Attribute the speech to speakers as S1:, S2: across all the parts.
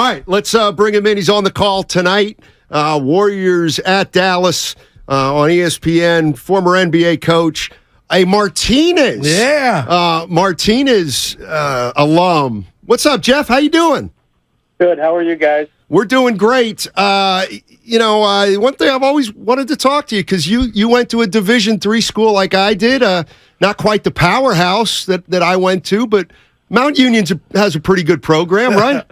S1: right, let's bring him in. He's on the call tonight. Warriors at Dallas on ESPN, former NBA coach, a Martinez.
S2: Yeah.
S1: Martinez alum. What's up, Jeff? How you doing?
S3: Good. How are you guys?
S1: We're doing great. One thing I've always wanted to talk to you, because you went to a Division III school like I did. Not quite the powerhouse that I went to, but Mount Union has a pretty good program, right?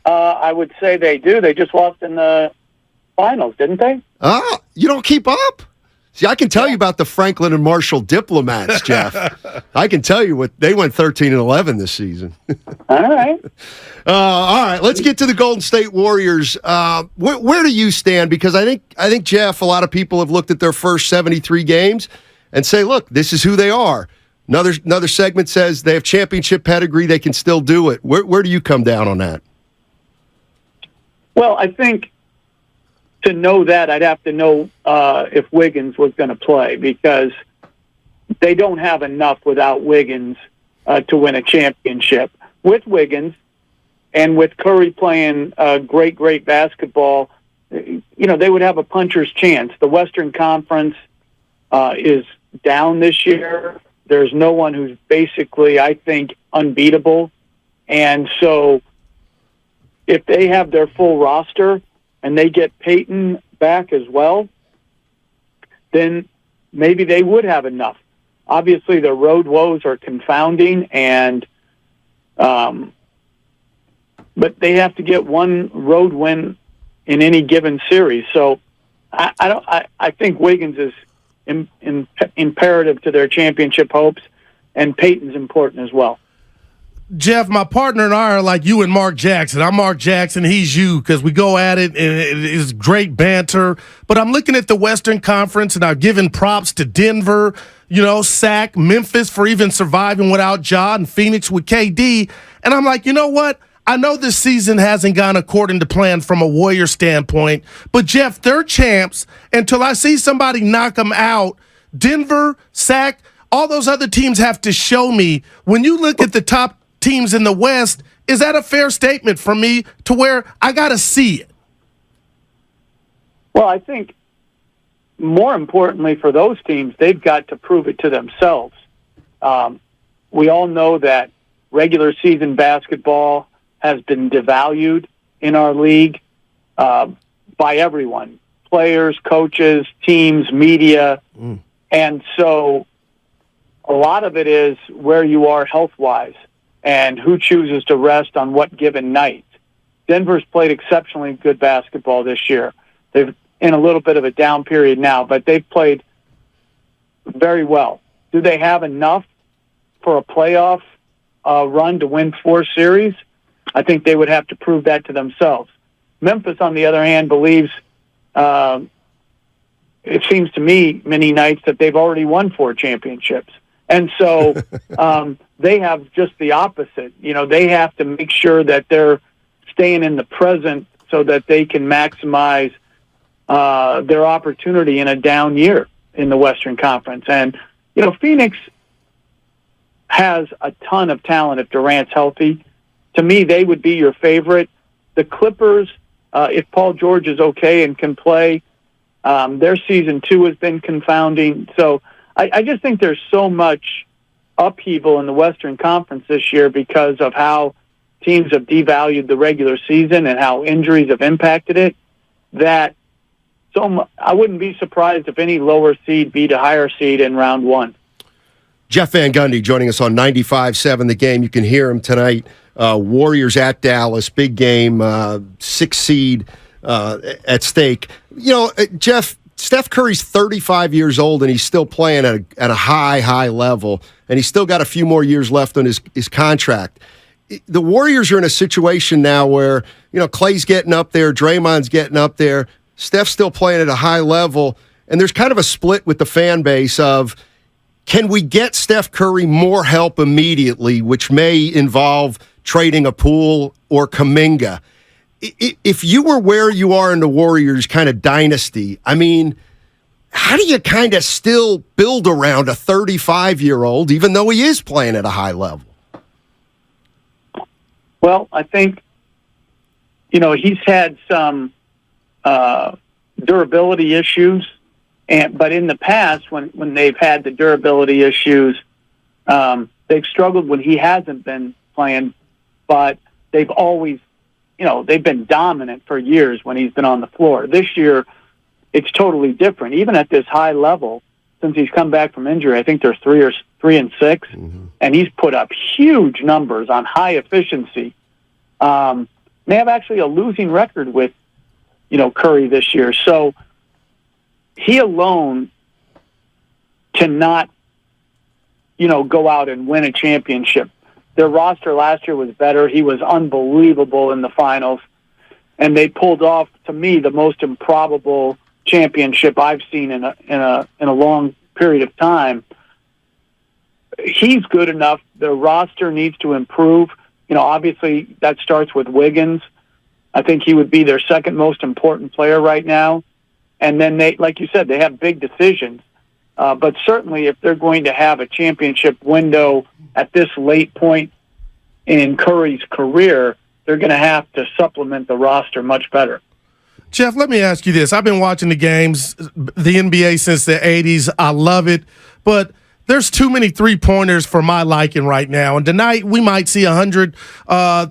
S3: I would say they do. They just lost in the finals, didn't they?
S1: You don't keep up? See, I can tell you about the Franklin and Marshall Diplomats, Jeff. I can tell you what they went 13-11 this season.
S3: All right.
S1: All right, let's get to the Golden State Warriors. Where do you stand? Because I think Jeff, a lot of people have looked at their first 73 games and say, look, this is who they are. Another segment says they have championship pedigree, they can still do it. Where do you come down on that?
S3: Well, I think to know that, I'd have to know if Wiggins was going to play, because they don't have enough without Wiggins to win a championship. With Wiggins and with Curry playing great basketball, they would have a puncher's chance. The Western Conference is down this year. There's no one who's basically, I think, unbeatable. And so if they have their full roster and they get Peyton back as well, then maybe they would have enough. Obviously, the road woes are confounding, and but they have to get one road win in any given series. So I think Wiggins is imperative to their championship hopes, and Peyton's important as well.
S2: Jeff, my partner and I are like you and Mark Jackson. I'm Mark Jackson, he's you, because we go at it, and it is great banter. But I'm looking at the Western Conference, and I've given props to Denver, Sac, Memphis for even surviving without Ja, and Phoenix with KD. And I'm like, you know what? I know this season hasn't gone according to plan from a Warrior standpoint, but Jeff, they're champs until I see somebody knock them out. Denver, Sac, all those other teams have to show me. When you look at the top teams in the West, is that a fair statement for me to where I got to see it?
S3: Well, I think more importantly for those teams, they've got to prove it to themselves. We all know that regular season basketball has been devalued in our league by everyone, players, coaches, teams, media. And so a lot of it is where you are health-wise and who chooses to rest on what given night. Denver's played exceptionally good basketball this year. They've in a little bit of a down period now, but they've played very well. Do they have enough for a playoff run to win 4 series? I think they would have to prove that to themselves. Memphis, on the other hand, believes, it seems to me, many nights that they've already won 4 championships. And so they have just the opposite. They have to make sure that they're staying in the present so that they can maximize their opportunity in a down year in the Western Conference. And, Phoenix has a ton of talent if Durant's healthy. To me, they would be your favorite. The Clippers, if Paul George is okay and can play, their season 2 has been confounding. So I just think there's so much upheaval in the Western Conference this year because of how teams have devalued the regular season and how injuries have impacted it, that I wouldn't be surprised if any lower seed beat a higher seed in round 1.
S1: Jeff Van Gundy joining us on 95.7 The Game. You can hear him tonight. Warriors at Dallas, big game, 6 seed at stake. Jeff, Steph Curry's 35 years old, and he's still playing at a high level, and he's still got a few more years left on his contract. The Warriors are in a situation now where, Klay's getting up there, Draymond's getting up there, Steph's still playing at a high level, and there's kind of a split with the fan base of, can we get Steph Curry more help immediately, which may involve trading a Poole or Kuminga? If you were where you are in the Warriors kind of dynasty, I mean, how do you kind of still build around a 35-year-old, even though he is playing at a high level?
S3: Well, I think he's had some durability issues, but in the past, when they've had the durability issues, they've struggled when he hasn't been playing, but they've always, they've been dominant for years when he's been on the floor. This year, it's totally different. Even at this high level, since he's come back from injury, I think they're 3-6, and he's put up huge numbers on high efficiency. They have actually a losing record with, Curry this year. So he alone cannot, go out and win a championship. Their roster last year was better. He was unbelievable in the finals, and they pulled off, to me, the most improbable championship I've seen in a long period of time. He's good enough. The roster needs to improve. Obviously that starts with Wiggins. I think he would be their second most important player right now. And then they, like you said, they have big decisions. But certainly if they're going to have a championship window at this late point in Curry's career, they're going to have to supplement the roster much better.
S2: Jeff, let me ask you this. I've been watching the games, the NBA since the 80s. I love it. But there's too many three-pointers for my liking right now. And tonight we might see 100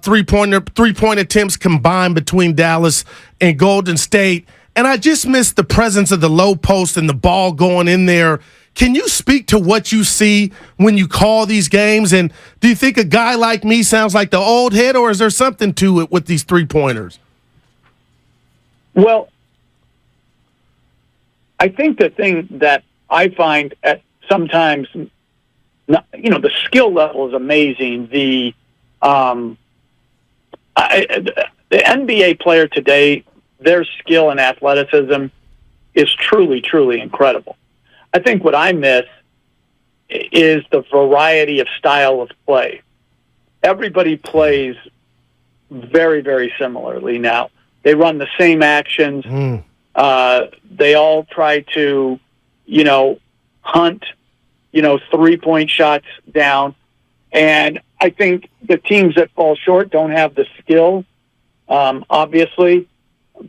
S2: three-point attempts combined between Dallas and Golden State. And I just miss the presence of the low post and the ball going in there. Can you speak to what you see when you call these games? And do you think a guy like me sounds like the old head, or is there something to it with these three-pointers?
S3: Well, I think the thing that I find at sometimes, the skill level is amazing. The NBA player today, their skill and athleticism is truly, truly incredible. I think what I miss is the variety of style of play. Everybody plays very, very similarly now. They run the same actions. They all try to, hunt, 3-point shots down. And I think the teams that fall short don't have the skill, obviously.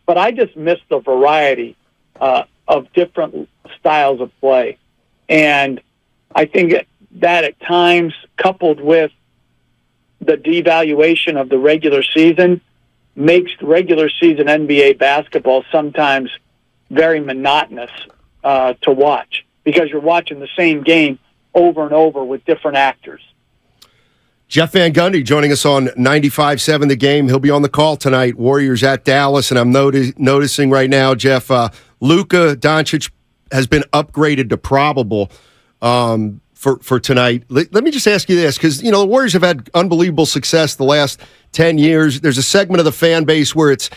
S3: But I just miss the variety of different styles of play. And I think that at times, coupled with the devaluation of the regular season, makes regular season NBA basketball sometimes very monotonous to watch, because you're watching the same game over and over with different actors.
S1: Jeff Van Gundy joining us on 95.7 The Game. He'll be on the call tonight. Warriors at Dallas, and I'm noticing right now, Jeff, Luka Doncic has been upgraded to probable for tonight. Let me just ask you this, because the Warriors have had unbelievable success the last 10 years. There's a segment of the fan base where it's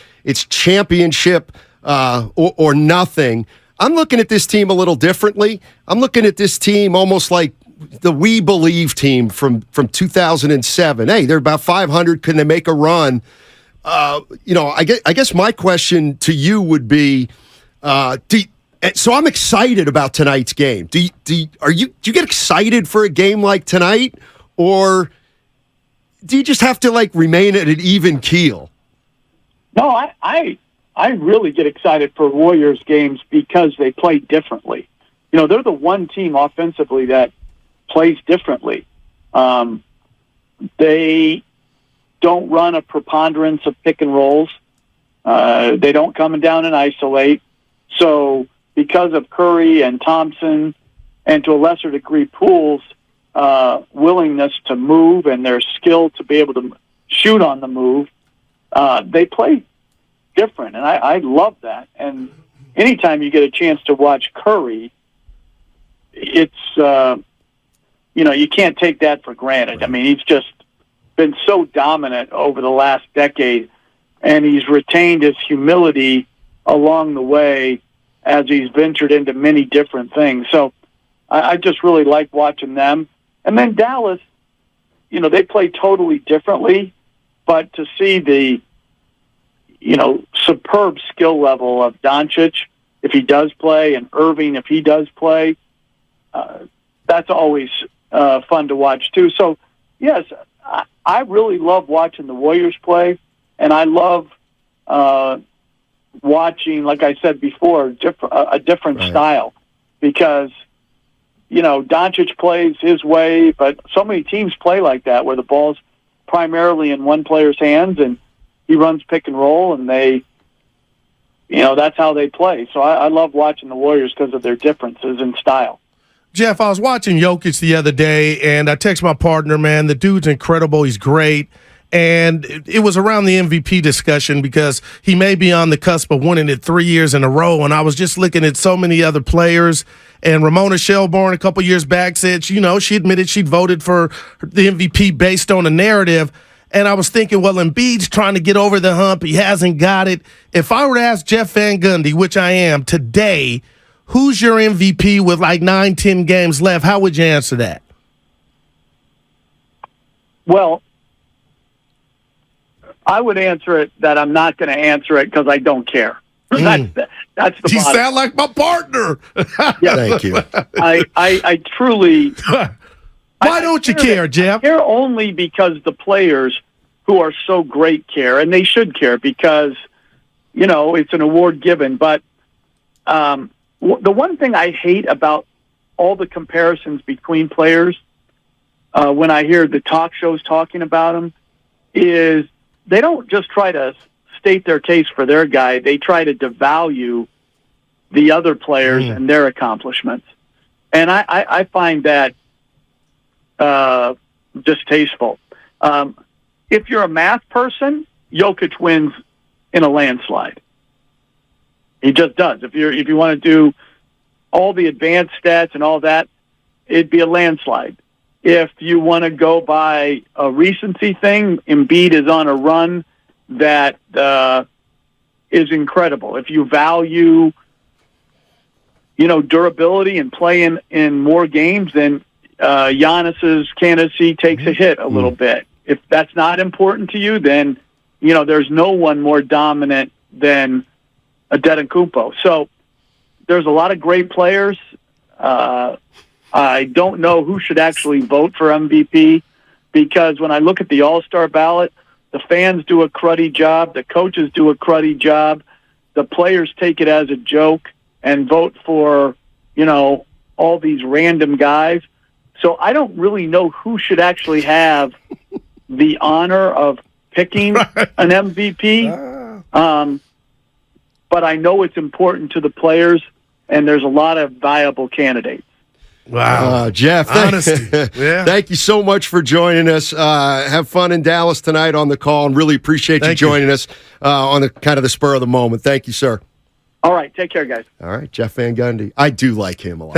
S1: championship or nothing. I'm looking at this team a little differently. I'm looking at this team almost like the We Believe team from 2007. Hey, they're about 500. Can they make a run? I guess my question to you would be, so I'm excited about tonight's game. Do you get excited for a game like tonight, or do you just have to remain at an even keel?
S3: No, I really get excited for Warriors games because they play differently. They're the one team offensively that plays differently. They don't run a preponderance of pick and rolls. They don't come down and isolate. So because of Curry and Thompson, and to a lesser degree Poole's willingness to move and their skill to be able to shoot on the move, they play different, and I love that. And anytime you get a chance to watch Curry, it's you can't take that for granted. I mean, he's just been so dominant over the last decade, and he's retained his humility along the way as he's ventured into many different things. So I just really like watching them. And then Dallas, they play totally differently, but to see the superb skill level of Doncic, if he does play, and Irving, if he does play, that's always fun to watch too. So, yes, I really love watching the Warriors play, and I love watching, like I said before, a different style, because Doncic plays his way, but so many teams play like that where the ball's primarily in one player's hands and he runs pick and roll, and that's how they play. So I love watching the Warriors because of their differences in style.
S2: Jeff, I was watching Jokic the other day, and I text my partner, man, the dude's incredible. He's great. And it was around the MVP discussion because he may be on the cusp of winning it 3 years in a row. And I was just looking at so many other players. And Ramona Shelburne a couple years back said, she admitted she'd voted for the MVP based on a narrative. And I was thinking, well, Embiid's trying to get over the hump. He hasn't got it. If I were to ask Jeff Van Gundy, which I am today, who's your MVP with like 9-10 games left, how would you answer that?
S3: Well, I would answer it that I'm not going to answer it because I don't care. That's the
S2: You
S3: bottom.
S2: sound like my partner.
S3: Yeah.
S1: Thank you.
S3: I truly...
S2: Why don't you care, Jeff?
S3: I care only because the players who are so great care, and they should care because, it's an award given. But the one thing I hate about all the comparisons between players when I hear the talk shows talking about them is they don't just try to state their case for their guy. They try to devalue the other players and their accomplishments. And I find that distasteful. If you're a math person, Jokic wins in a landslide. He just does. If you want to do all the advanced stats and all that, it'd be a landslide. If you want to go by a recency thing, Embiid is on a run that is incredible. If you value, durability and playing in more games, then Giannis's candidacy takes a hit a little bit. If that's not important to you, then there's no one more dominant than Antetokounmpo. So there's a lot of great players. I don't know who should actually vote for MVP because when I look at the All-Star ballot, the fans do a cruddy job, the coaches do a cruddy job, the players take it as a joke and vote for, all these random guys. So I don't really know who should actually have the honor of picking an MVP. But I know it's important to the players, and there's a lot of viable candidates.
S2: Wow.
S1: Jeff, thank you so much for joining us. Have fun in Dallas tonight on the call, and really appreciate you joining us on the kind of the spur of the moment. Thank you, sir.
S3: All right. Take care, guys.
S1: All right. Jeff Van Gundy. I do like him a lot.